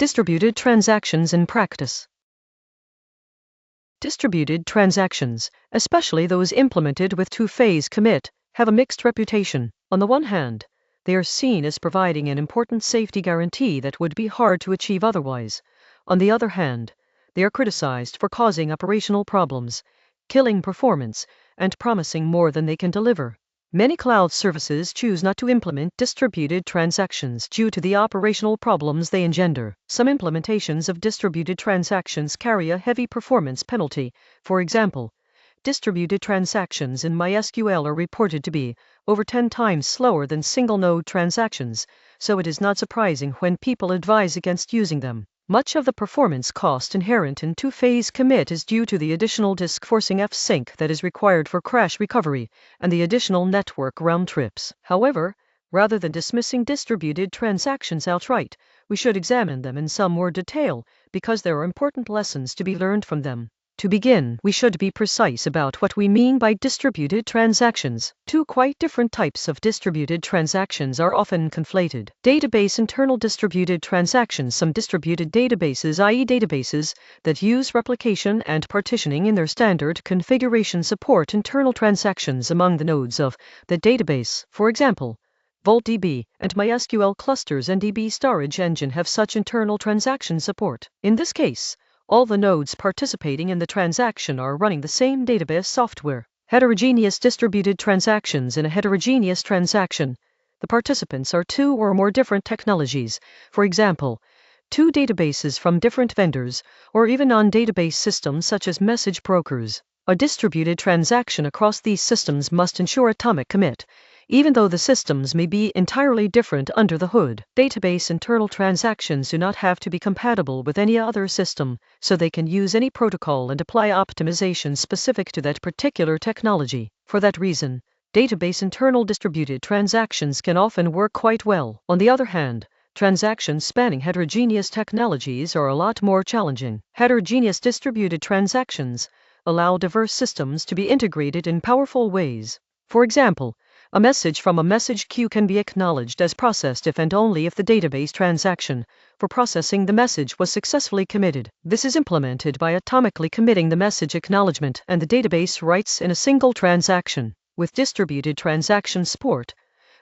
Distributed transactions in practice. Distributed transactions, especially those implemented with two-phase commit, have a mixed reputation. On the one hand, they are seen as providing an important safety guarantee that would be hard to achieve otherwise. On the other hand, they are criticized for causing operational problems, killing performance, and promising more than they can deliver. Many cloud services choose not to implement distributed transactions due to the operational problems they engender. Some implementations of distributed transactions carry a heavy performance penalty. For example, distributed transactions in MySQL are reported to be over 10 times slower than single-node transactions, so it is not surprising when people advise against using them. Much of the performance cost inherent in two-phase commit is due to the additional disk forcing F-sync that is required for crash recovery and the additional network round trips. However, rather than dismissing distributed transactions outright, we should examine them in some more detail because there are important lessons to be learned from them. To begin, we should be precise about what we mean by distributed transactions. Two quite different types of distributed transactions are often conflated. Database internal distributed transactions. Some distributed databases, i.e. databases that use replication and partitioning in their standard configuration, support internal transactions among the nodes of the database. For example, VaultDB and MySQL clusters and DB storage engine have such internal transaction support. In this case, all the nodes participating in the transaction are running the same database software. Heterogeneous distributed transactions. In a heterogeneous transaction, the participants are two or more different technologies. For example, two databases from different vendors, or even non-database systems such as message brokers. A distributed transaction across these systems must ensure atomic commit, even though the systems may be entirely different under the hood. Database internal transactions do not have to be compatible with any other system, so they can use any protocol and apply optimization specific to that particular technology. For that reason, database internal distributed transactions can often work quite well. On the other hand, transactions spanning heterogeneous technologies are a lot more challenging. Heterogeneous distributed transactions allow diverse systems to be integrated in powerful ways. For example, a message from a message queue can be acknowledged as processed if and only if the database transaction for processing the message was successfully committed. This is implemented by atomically committing the message acknowledgement and the database writes in a single transaction. With distributed transaction support,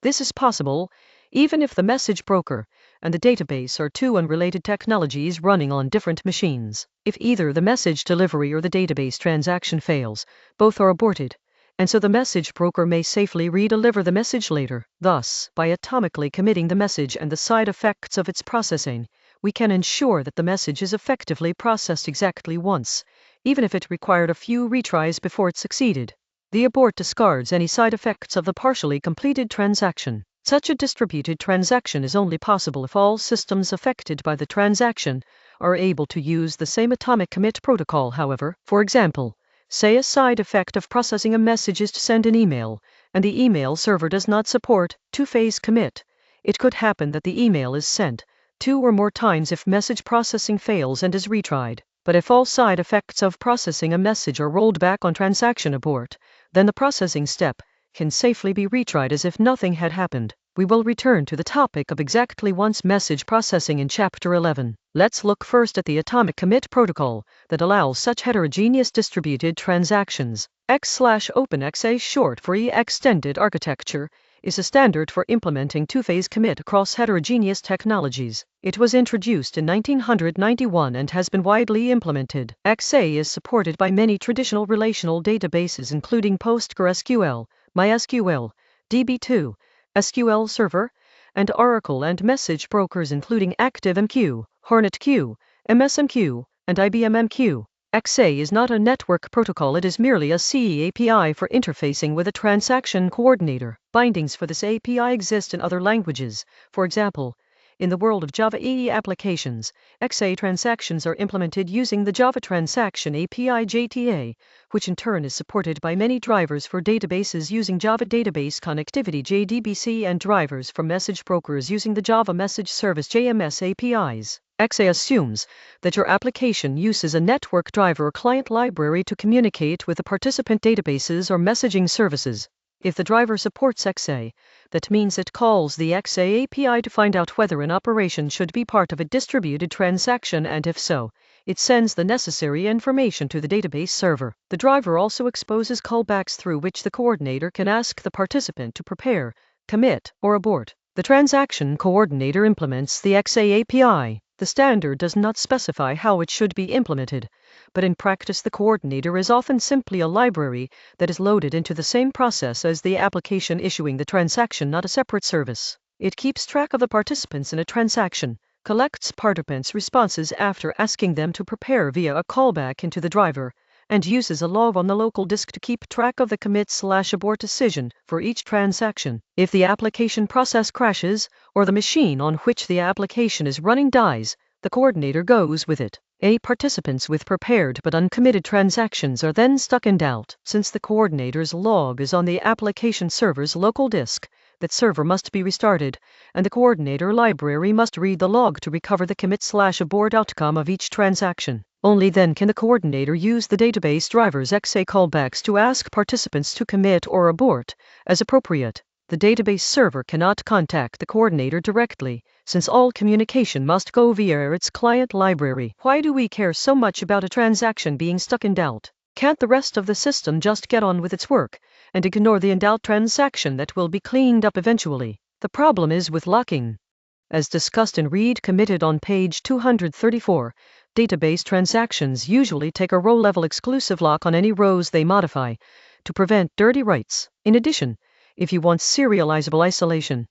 this is possible even if the message broker and the database are two unrelated technologies running on different machines. If either the message delivery or the database transaction fails, both are aborted, and so the message broker may safely redeliver the message later. Thus, by atomically committing the message and the side effects of its processing, we can ensure that the message is effectively processed exactly once, even if it required a few retries before it succeeded. The abort discards any side effects of the partially completed transaction. Such a distributed transaction is only possible if all systems affected by the transaction are able to use the same atomic commit protocol. However, for example, say a side effect of processing a message is to send an email, and the email server does not support two-phase commit. It could happen that the email is sent two or more times if message processing fails and is retried. But if all side effects of processing a message are rolled back on transaction abort, then the processing step can safely be retried as if nothing had happened. We will return to the topic of exactly once message processing in Chapter 11. Let's look first at the atomic commit protocol that allows such heterogeneous distributed transactions. X/OpenXA, short for E extended architecture, is a standard for implementing two-phase commit across heterogeneous technologies. It was introduced in 1991 and has been widely implemented. XA is supported by many traditional relational databases including PostgreSQL, MySQL, DB2, SQL Server, and Oracle, and message brokers including ActiveMQ, HornetQ, MSMQ, and IBMMQ. XA is not a network protocol, it is merely a CE API for interfacing with a transaction coordinator. Bindings for this API exist in other languages. For example, in the world of Java EE applications, XA transactions are implemented using the Java Transaction API JTA, which in turn is supported by many drivers for databases using Java Database Connectivity JDBC and drivers for message brokers using the Java Message Service JMS APIs. XA assumes that your application uses a network driver or client library to communicate with the participant databases or messaging services. If the driver supports XA, that means it calls the XA API to find out whether an operation should be part of a distributed transaction, and if so, it sends the necessary information to the database server. The driver also exposes callbacks through which the coordinator can ask the participant to prepare, commit, or abort. The transaction coordinator implements the XA API. The standard does not specify how it should be implemented, but in practice the coordinator is often simply a library that is loaded into the same process as the application issuing the transaction, not a separate service. It keeps track of the participants in a transaction, collects participants' responses after asking them to prepare via a callback into the driver, and uses a log on the local disk to keep track of the commit/abort decision for each transaction. If the application process crashes, or the machine on which the application is running dies, the coordinator goes with it. Participants with prepared but uncommitted transactions are then stuck in doubt. Since the coordinator's log is on the application server's local disk, that server must be restarted, and the coordinator library must read the log to recover the commit/abort outcome of each transaction. Only then can the coordinator use the database driver's XA callbacks to ask participants to commit or abort, as appropriate. The database server cannot contact the coordinator directly, since all communication must go via its client library. Why do we care so much about a transaction being stuck in doubt? Can't the rest of the system just get on with its work, and ignore the in-doubt transaction that will be cleaned up eventually? The problem is with locking. As discussed in Read Committed on page 234, database transactions usually take a row-level exclusive lock on any rows they modify, to prevent dirty writes. In addition, if you want serializable isolation,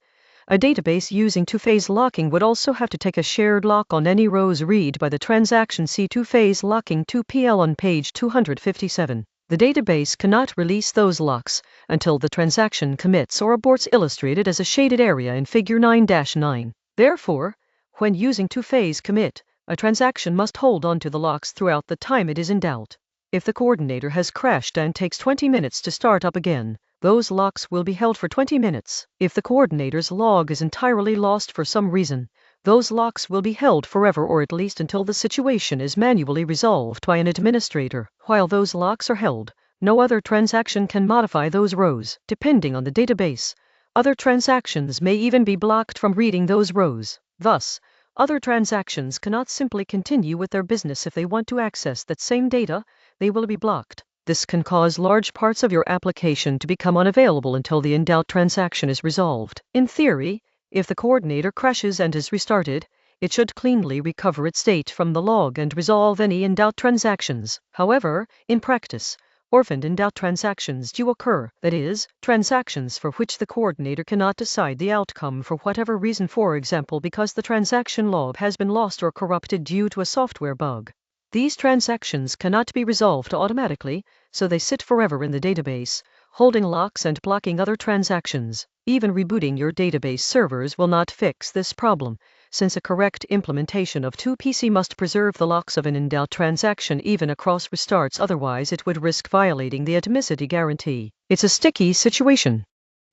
a database using two-phase locking would also have to take a shared lock on any rows read by the transaction. See two-phase locking 2PL on page 257. The database cannot release those locks until the transaction commits or aborts, illustrated as a shaded area in Figure 9-9. Therefore, when using two-phase commit, a transaction must hold on to the locks throughout the time it is in doubt. If the coordinator has crashed and takes 20 minutes to start up again, those locks will be held for 20 minutes. If the coordinator's log is entirely lost for some reason, those locks will be held forever, or at least until the situation is manually resolved by an administrator. While those locks are held, no other transaction can modify those rows. Depending on the database, other transactions may even be blocked from reading those rows. Thus, other transactions cannot simply continue with their business. If they want to access that same data, they will be blocked. This can cause large parts of your application to become unavailable until the in-doubt transaction is resolved. In theory, if the coordinator crashes and is restarted, it should cleanly recover its state from the log and resolve any in-doubt transactions. However, in practice, orphaned in-doubt transactions do occur, that is, transactions for which the coordinator cannot decide the outcome for whatever reason, for example because the transaction log has been lost or corrupted due to a software bug. These transactions cannot be resolved automatically, so they sit forever in the database, holding locks and blocking other transactions. Even rebooting your database servers will not fix this problem, since a correct implementation of 2PC must preserve the locks of an in-doubt transaction even across restarts, otherwise it would risk violating the atomicity guarantee. It's a sticky situation.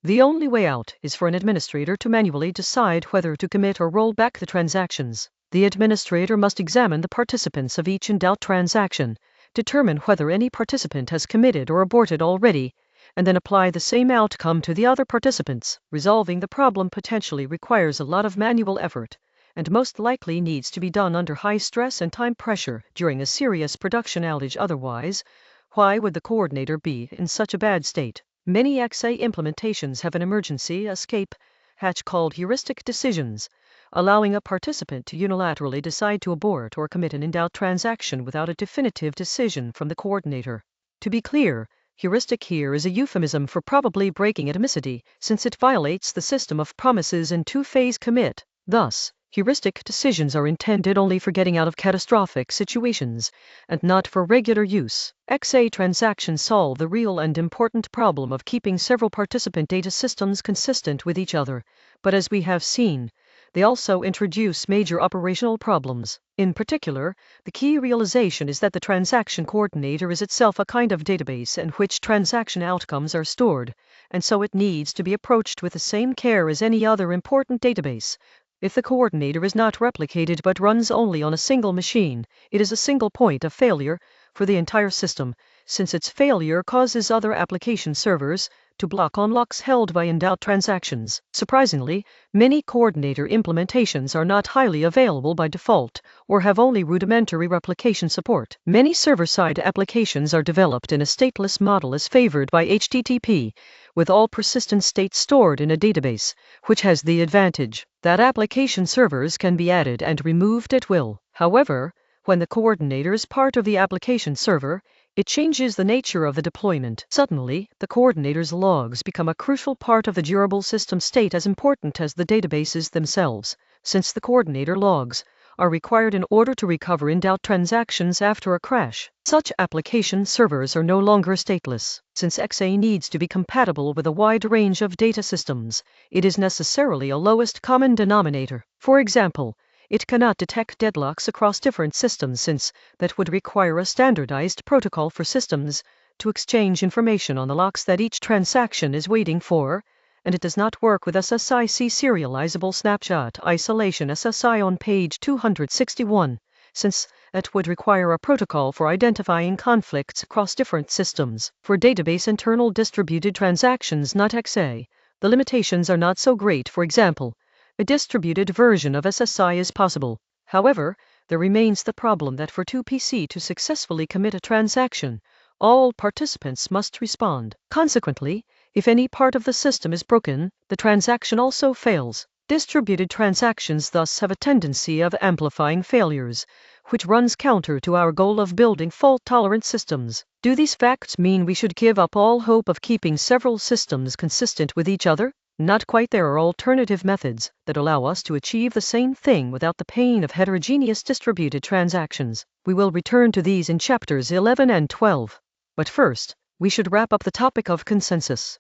The only way out is for an administrator to manually decide whether to commit or roll back the transactions. The administrator must examine the participants of each in-doubt transaction, determine whether any participant has committed or aborted already, and then apply the same outcome to the other participants. Resolving the problem potentially requires a lot of manual effort, and most likely needs to be done under high stress and time pressure during a serious production outage. Otherwise, why would the coordinator be in such a bad state? Many XA implementations have an emergency escape hatch called heuristic decisions, allowing a participant to unilaterally decide to abort or commit an in-doubt transaction without a definitive decision from the coordinator. To be clear, heuristic here is a euphemism for probably breaking atomicity, since it violates the system of promises in two-phase commit. Thus, heuristic decisions are intended only for getting out of catastrophic situations, and not for regular use. XA transactions solve the real and important problem of keeping several participant data systems consistent with each other, but as we have seen, they also introduce major operational problems. In particular, the key realization is that the transaction coordinator is itself a kind of database in which transaction outcomes are stored, and so it needs to be approached with the same care as any other important database. If the coordinator is not replicated but runs only on a single machine, it is a single point of failure for the entire system, since its failure causes other application servers to block unlocks held by in-doubt transactions. Surprisingly, many coordinator implementations are not highly available by default or have only rudimentary replication support. Many server-side applications are developed in a stateless model as favored by HTTP, with all persistent state stored in a database, which has the advantage that application servers can be added and removed at will. However, when the coordinator is part of the application server, it changes the nature of the deployment. Suddenly, the coordinator's logs become a crucial part of the durable system state, as important as the databases themselves, since the coordinator logs are required in order to recover in-doubt transactions after a crash. Such application servers are no longer stateless. Since XA needs to be compatible with a wide range of data systems, it is necessarily a lowest common denominator. For example, it cannot detect deadlocks across different systems, since that would require a standardized protocol for systems to exchange information on the locks that each transaction is waiting for, and it does not work with SSIC serializable snapshot isolation SSI on page 261, since that would require a protocol for identifying conflicts across different systems. For database internal distributed transactions, not XA, the limitations are not so great. For example, a distributed version of SSI is possible. However, there remains the problem that for 2PC to successfully commit a transaction, all participants must respond. Consequently, if any part of the system is broken, the transaction also fails. Distributed transactions thus have a tendency of amplifying failures, which runs counter to our goal of building fault-tolerant systems. Do these facts mean we should give up all hope of keeping several systems consistent with each other? Not quite. There are alternative methods that allow us to achieve the same thing without the pain of heterogeneous distributed transactions. We will return to these in chapters 11 and 12. But first, we should wrap up the topic of consensus.